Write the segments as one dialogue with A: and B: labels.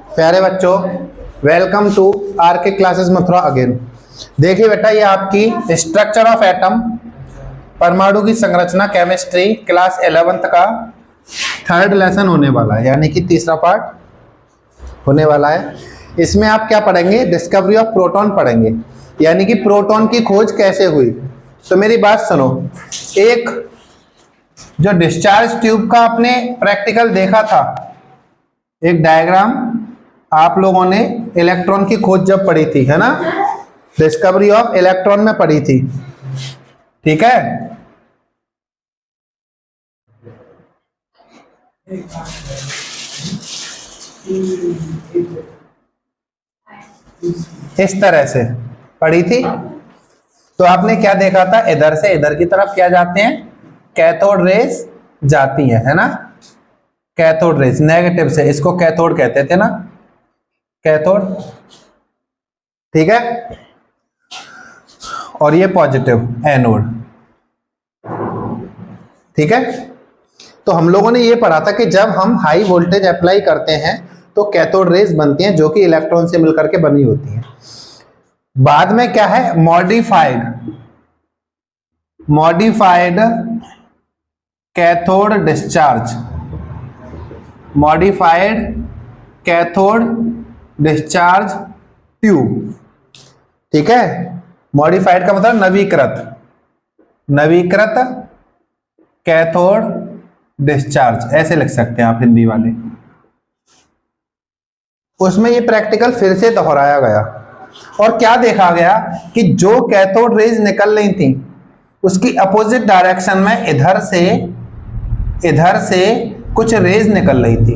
A: प्यारे बच्चों, welcome to are के क्लासेस मथुरा अगेन। देखिए बेटा, ये आपकी स्ट्रक्चर ऑफ एटम, परमाणु की संरचना, केमिस्ट्री क्लास 11th का थर्ड लेसन होने वाला है, यानी कि तीसरा पार्ट होने वाला है। इसमें आप क्या पढ़ेंगे? डिस्कवरी ऑफ प्रोटॉन पढ़ेंगे, यानी कि प्रोटॉन की खोज कैसे हुई। तो मेरी बात सुनो, एक जो डिस्चार्ज ट्यूब का आपने प्रैक्टिकल देखा था, एक डायग्राम आप लोगों ने इलेक्ट्रॉन की खोज जब पढ़ी थी, है ना, डिस्कवरी ऑफ इलेक्ट्रॉन में पढ़ी थी, ठीक है। इस तरह से पढ़ी थी। तो आपने क्या देखा था? इधर से इधर की तरफ क्या जाते हैं? कैथोड रेज जाती है ना। कैथोड रेज नेगेटिव से, इसको कैथोड कहते थे ना, कैथोड, ठीक है। और ये पॉजिटिव एनोड, ठीक है। तो हम लोगों ने ये पढ़ा था कि जब हम हाई वोल्टेज अप्लाई करते हैं तो कैथोड रेज बनती हैं, जो कि इलेक्ट्रॉन से मिलकर के बनी होती हैं। बाद में क्या है? Modified cathode discharge, modified cathode discharge tube, ठीक है। मॉडिफाइड का मतलब नवीकृत कैथोड डिस्चार्ज, ऐसे लिख सकते हैं आप हिंदी वाले। उसमें ये प्रैक्टिकल फिर से दोहराया गया और क्या देखा गया कि जो कैथोड रेज निकल रही थी उसकी अपोजिट डायरेक्शन में इधर से कुछ रेज निकल रही थी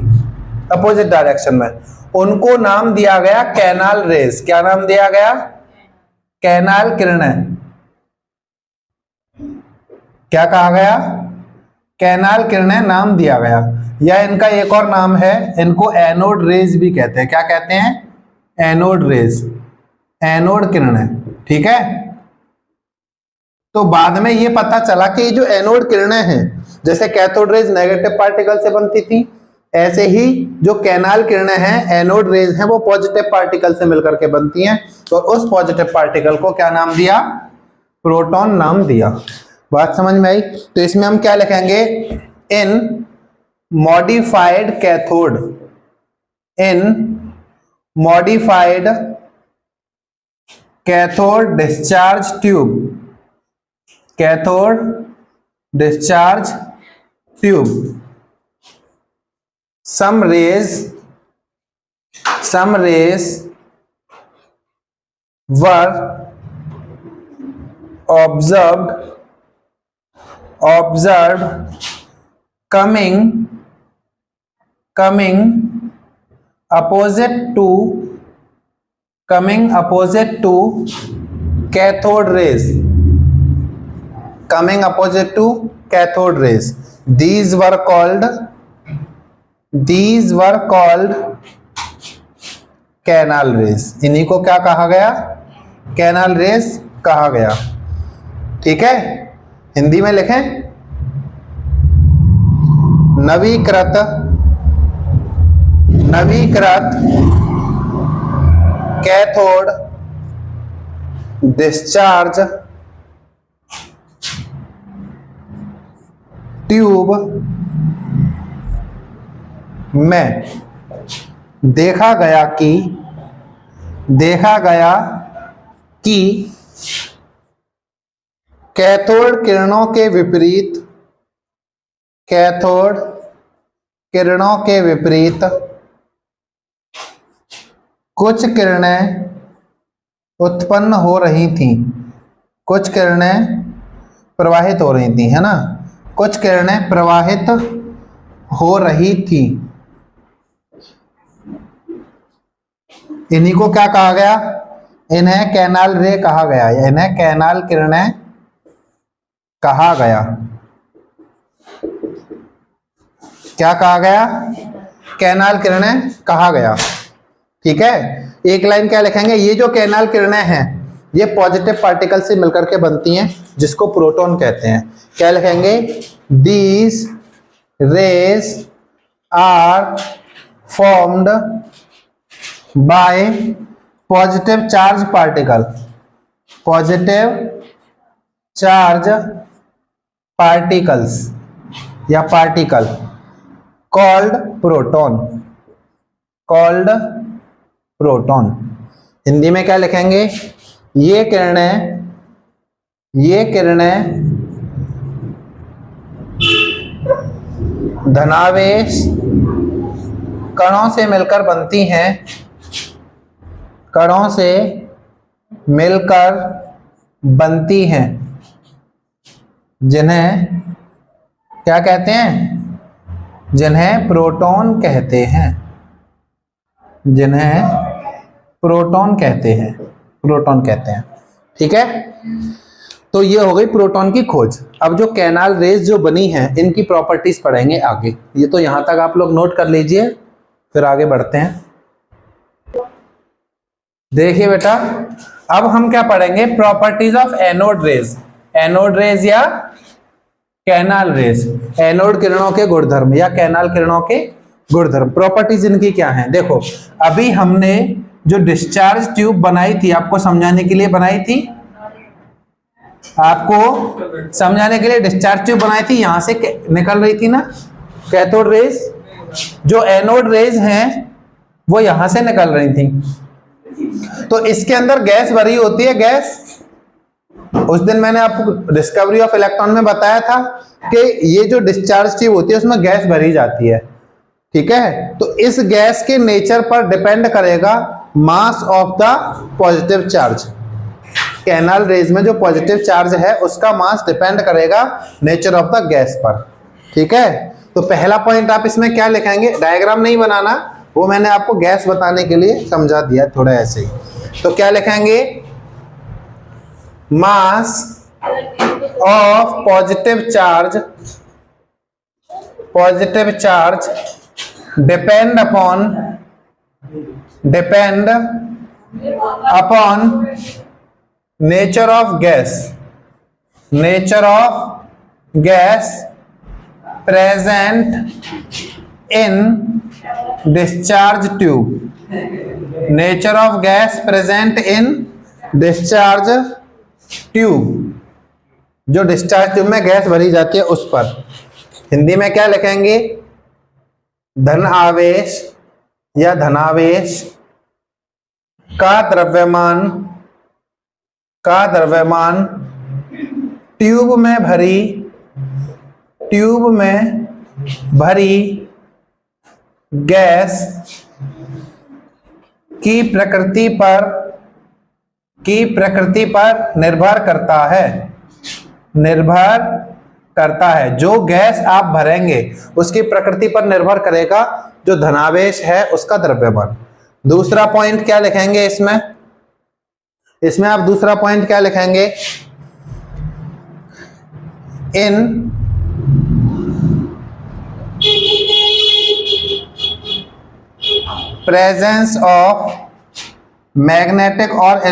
A: अपोजिट डायरेक्शन में, उनको नाम दिया गया कैनाल रेज। क्या नाम दिया गया? कैनाल किरणें। क्या कहा गया? कैनाल किरणें नाम दिया गया। या इनका एक और नाम है, इनको एनोड रेज भी कहते हैं। क्या कहते हैं? एनोड रेज, एनोड किरणें, ठीक है। तो बाद में ये पता चला कि जो एनोड किरणें हैं, जैसे कैथोड रेज नेगेटिव पार्टिकल से बनती थी, ऐसे ही जो कैनाल किरणें हैं, एनोड रेज हैं, वो पॉजिटिव पार्टिकल से मिलकर के बनती हैं। तो उस पॉजिटिव पार्टिकल को क्या नाम दिया? प्रोटॉन नाम दिया। बात समझ में आई? तो इसमें हम क्या लिखेंगे? In modified cathode, in modified cathode discharge tube, cathode discharge tube, some rays were observed coming opposite to cathode rays, coming opposite to cathode rays. These were called canal raise. इन्हीं को क्या कहा गया? कैनाल रेज कहा गया, ठीक है। हिंदी में लिखें, नवीकृत कैथोड डिस्चार्ज ट्यूब में देखा गया कि कैथोड किरणों के विपरीत कुछ किरणें उत्पन्न हो रही थीं, कुछ किरणें प्रवाहित हो रही थी, है ना, कुछ किरणें प्रवाहित हो रही थी। इन्हीं को क्या कहा गया? इन्हें कैनाल रे कहा गया, इन्हें कैनाल किरणें कहा गया। क्या कहा गया? कैनाल किरणें कहा गया, ठीक है। एक लाइन क्या लिखेंगे? ये जो कैनाल किरणें हैं, ये पॉजिटिव पार्टिकल से मिलकर के बनती हैं, जिसको प्रोटॉन कहते हैं। क्या लिखेंगे? These rays are formed by positive charge particle, positive charge particles या particle called proton, called proton. Hindi में क्या लिखेंगे? ये किरणें धनावेश कणों से मिलकर बनती हैं, कणों से मिलकर बनती हैं, जिन्हें क्या कहते हैं? जिन्हें प्रोटॉन कहते हैं, जिन्हें प्रोटॉन कहते हैं, प्रोटॉन कहते हैं। ठीक है, तो ये हो गई प्रोटॉन की खोज। अब जो कैनाल रेज जो बनी है इनकी प्रॉपर्टीज पढ़ेंगे आगे। ये तो यहां तक आप लोग नोट कर लीजिए, फिर आगे बढ़ते हैं। देखिए बेटा, अब हम क्या पढ़ेंगे? Properties of anode rays, anode rays या कैनाल रेज, एनोड किरणों के गुणधर्म या कैनाल किरणों के गुणधर्म। प्रॉपर्टीज इनकी क्या है? देखो, अभी हमने जो डिस्चार्ज ट्यूब बनाई थी, आपको समझाने के लिए बनाई थी, आपको समझाने के लिए डिस्चार्ज ट्यूब बनाई थी, यहां से निकल रही थी ना कैथोड रेज। जो एनोड रेज हैं वो यहां से निकल रही थी। तो इसके अंदर गैस भरी होती है, गैस। उस दिन मैंने आपको डिस्कवरी ऑफ इलेक्ट्रॉन में बताया था कि ये जो डिस्चार्ज ट्यूब होती है उसमें गैस भरी जाती है। ठीक है, तो इस गैस के नेचर पर डिपेंड करेगा mass of the positive charge. Canal raise में जो पॉजिटिव चार्ज है उसका मास डिपेंड करेगा नेचर ऑफ द गैस पर। ठीक है, तो पहला पॉइंट आप इसमें क्या लिखेंगे? डायग्राम नहीं बनाना, वो मैंने आपको गैस बताने के लिए समझा दिया थोड़ा ऐसे ही। तो क्या लिखेंगे? Mass of positive charge depend upon nature of gas present in discharge tube, nature of gas present in discharge tube, जो डिस्चार्ज ट्यूब में गैस भरी जाती है उस पर। हिंदी में क्या लिखेंगे? धन आवेश या धनावेश का द्रव्यमान ट्यूब में भरी गैस की प्रकृति पर निर्भर करता है। जो गैस आप भरेंगे उसकी प्रकृति पर निर्भर करेगा जो धनावेश है उसका द्रव्यमान। दूसरा पॉइंट क्या लिखेंगे इसमें आप दूसरा पॉइंट क्या लिखेंगे? इन प्रेजेंस ऑफ मैग्नेटिक और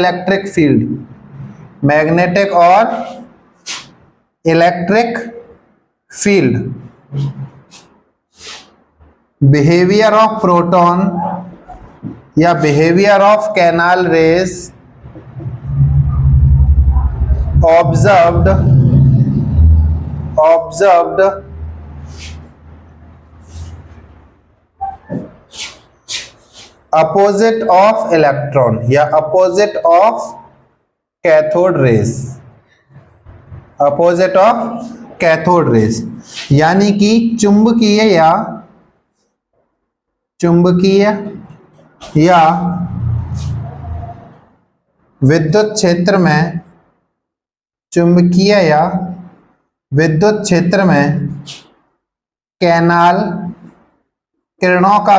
A: electric field, behaviour of proton या behaviour of canal rays observed opposite of electron या अपोजिट ऑफ कैथोड रेज, यानी कि चुंबकीय या विद्युत क्षेत्र में कैनाल किरणों का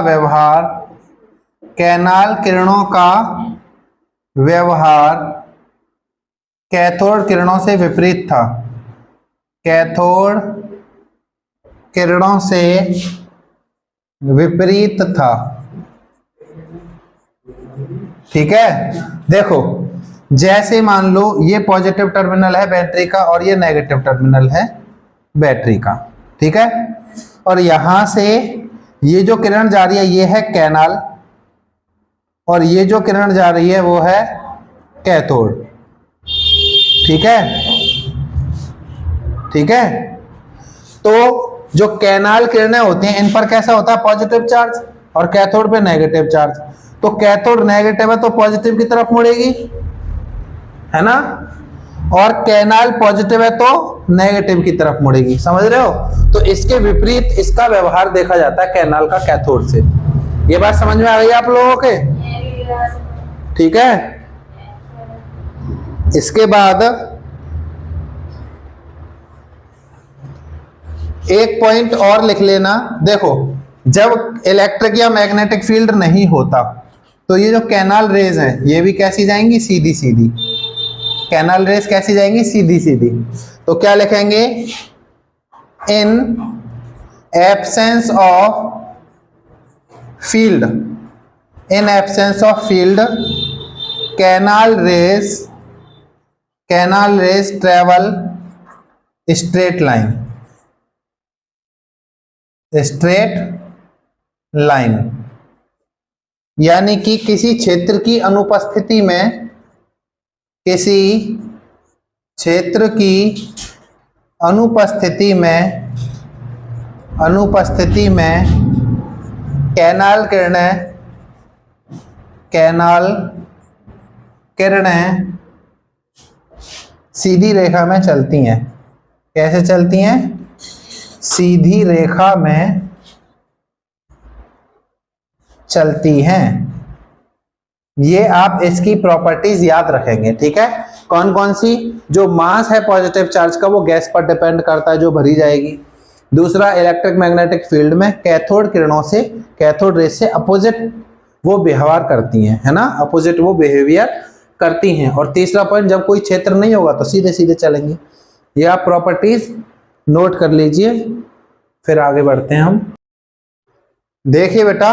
A: व्यवहार कैथोड किरणों से विपरीत था। ठीक है, देखो जैसे मान लो ये पॉजिटिव टर्मिनल है बैटरी का और ये नेगेटिव टर्मिनल है बैटरी का। ठीक है, और यहां से ये जो किरण जा रही है ये है कैनाल, और ये जो किरण जा रही है वो है कैथोड। ठीक है, ठीक है। तो जो कैनाल किरणें होती हैं इन पर कैसा होता है पॉजिटिव चार्ज, और कैथोड पे नेगेटिव चार्ज। तो कैथोड नेगेटिव है तो पॉजिटिव की तरफ मुड़ेगी, है ना, और कैनाल पॉजिटिव है तो नेगेटिव की तरफ मुड़ेगी। समझ रहे हो? तो इसके विपरीत इसका व्यवहार देखा जाता है कैनाल का कैथोड से। ये बात समझ में आ गई आप लोगों के? ठीक है। इसके बाद एक पॉइंट और लिख लेना। देखो, जब इलेक्ट्रिक या मैग्नेटिक फील्ड नहीं होता तो ये जो कैनाल रेज हैं ये भी कैसी जाएंगी? सीधी सीधी। कैनाल रेज कैसी जाएंगी? सीधी सीधी। तो क्या लिखेंगे? In absence of field, in absence of field canal raise travel straight line, straight line. यानी कि किसी क्षेत्र की अनुपस्थिति में, किसी क्षेत्र की अनुपस्थिति में कैनाल किरणें सीधी रेखा में चलती हैं। कैसे चलती हैं? सीधी रेखा में चलती हैं। ये आप इसकी प्रॉपर्टीज याद रखेंगे। ठीक है, कौन कौन सी? जो मास है पॉजिटिव चार्ज का वो गैस पर डिपेंड करता है, जो भरी जाएगी। दूसरा, इलेक्ट्रिक मैग्नेटिक फील्ड में कैथोड किरणों से, कैथोड रेज से अपोजिट वो व्यवहार करती हैं, है ना, अपोजिट वो बिहेवियर करती हैं। और तीसरा पॉइंट, जब कोई क्षेत्र नहीं होगा तो सीधे सीधे चलेंगे। ये आप प्रॉपर्टीज नोट कर लीजिए, फिर आगे बढ़ते हैं हम। देखिए बेटा,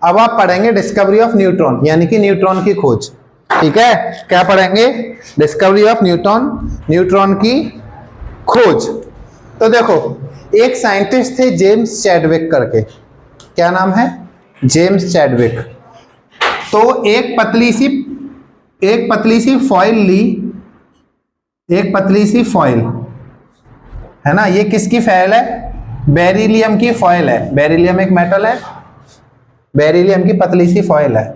A: अब आप पढ़ेंगे डिस्कवरी ऑफ न्यूट्रॉन, यानी कि न्यूट्रॉन की खोज। ठीक है, क्या पढ़ेंगे? डिस्कवरी ऑफ न्यूट्रॉन की खोज। तो देखो, एक साइंटिस्ट थे जेम्स चैडविक करके। क्या नाम है? James Chadwick. तो एक पतली सी फॉइल ली, एक पतली सी फॉइल, है ना। ये किसकी फॉइल है? बेरिलियम की फॉइल है। बेरिलियम एक मेटल है, बेरिलियम की पतली सी फॉइल है।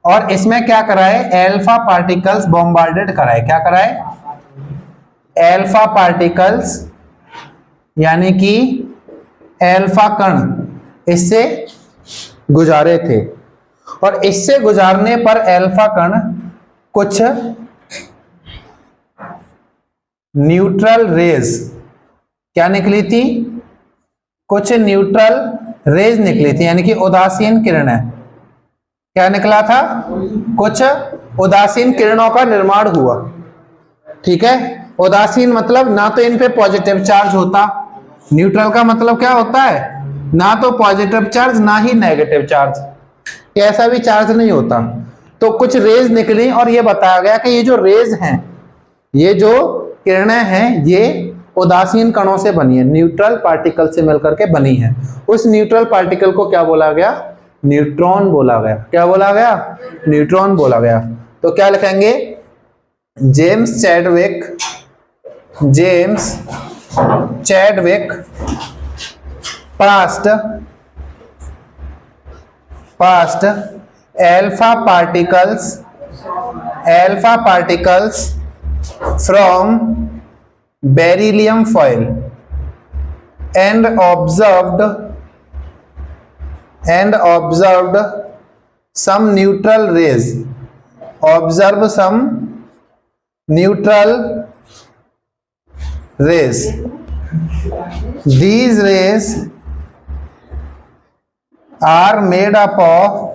A: और इसमें क्या करा है? एल्फा पार्टिकल्स बॉम्बार्डेड करा है। क्या करा है? एल्फा पार्टिकल्स, यानी कि एल्फा कण इससे गुजारे थे। और इससे गुजारने पर एल्फा कण कुछ न्यूट्रल रेज क्या निकली थी? कुछ न्यूट्रल रेज निकली थी, यानी कि उदासीन किरणें। क्या निकला था? कुछ उदासीन किरणों का निर्माण हुआ। ठीक है, उदासीन मतलब ना तो इन पे पॉजिटिव चार्ज होता, न्यूट्रल का मतलब क्या होता है? ना तो पॉजिटिव चार्ज ना ही नेगेटिव चार्ज, कैसा भी चार्ज नहीं होता। तो कुछ रेज निकली और ये बताया गया कि ये जो रेज हैं, ये जो किरणें हैं, ये उदासीन कणों से बनी है, न्यूट्रल पार्टिकल से मिलकर के बनी है। उस न्यूट्रल पार्टिकल को क्या बोला गया? न्यूट्रॉन बोला गया। क्या बोला गया? न्यूट्रॉन बोला गया। तो क्या लिखेंगे? James Chadwick passed alpha particles from beryllium foil and observed some neutral rays. Observe some neutral rays. These rays are made up of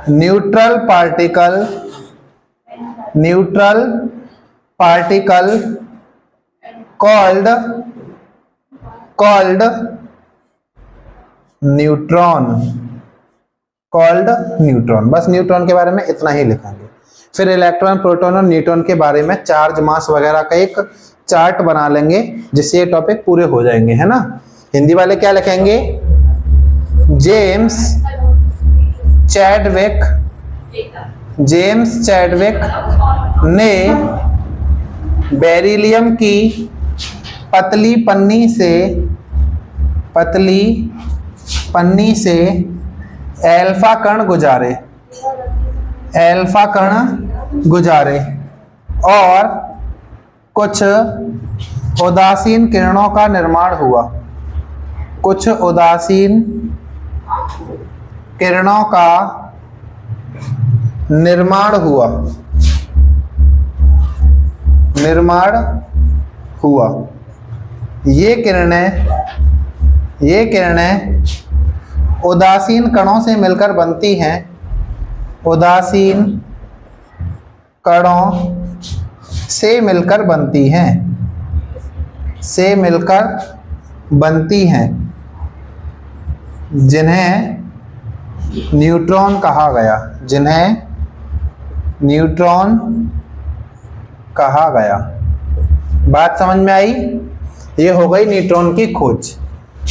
A: neutral particle called neutron. बस न्यूट्रॉन के बारे में इतना ही लिखेंगे। फिर इलेक्ट्रॉन, प्रोटॉन और न्यूट्रॉन के बारे में चार्ज, मास वगैरह का एक चार्ट बना लेंगे, जिससे ये टॉपिक पूरे हो जाएंगे, है ना। हिंदी वाले क्या लिखेंगे? जेम्स चैडविक ने बेरिलियम की पतली पन्नी से अल्फा कण गुजारे और कुछ उदासीन किरणों का निर्माण हुआ। कुछ उदासीन किरणों का निर्माण हुआ। ये किरणें उदासीन कणों से मिलकर बनती हैं। उदासीन कणों से मिलकर बनती हैं जिन्हें न्यूट्रॉन कहा गया। बात समझ में आई? ये हो गई न्यूट्रॉन की खोज।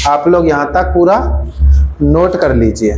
A: आप लोग यहाँ तक पूरा नोट कर लीजिए।